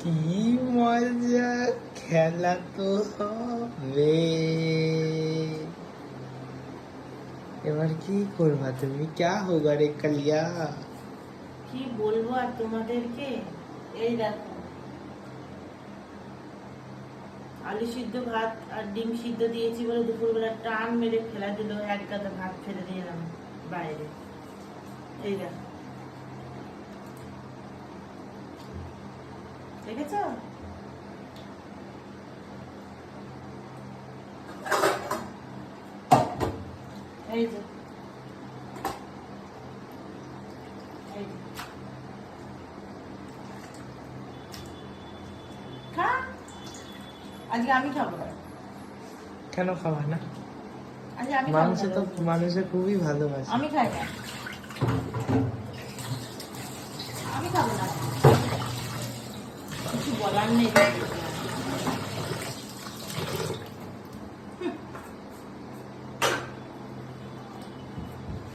কি মজা, খেলা তো হবে। এবার কি করবা তুমি? क्या होगा रे कलिया? কি বলবো আর তোমাদেরকে? এই দেখো, আলু সিদ্ধ ভাত আর ডিম সিদ্ধ দিয়েছি বলে দুপুরবেলা টান মেরে ফেলা দিল, এক গাদা ভাত ফেলে দিলাম বাইরে। এই দেখো, দেখেছ? এই যে, এই যে। খা, আজকে আমি খাবো না। কেন খাওয়া না? আজকে আমি খাবো মানুষ না। তো মানুষে খুবই ভালোবাসে। আমি খাই না, আমি খাবো না, কিছু বলার নেই।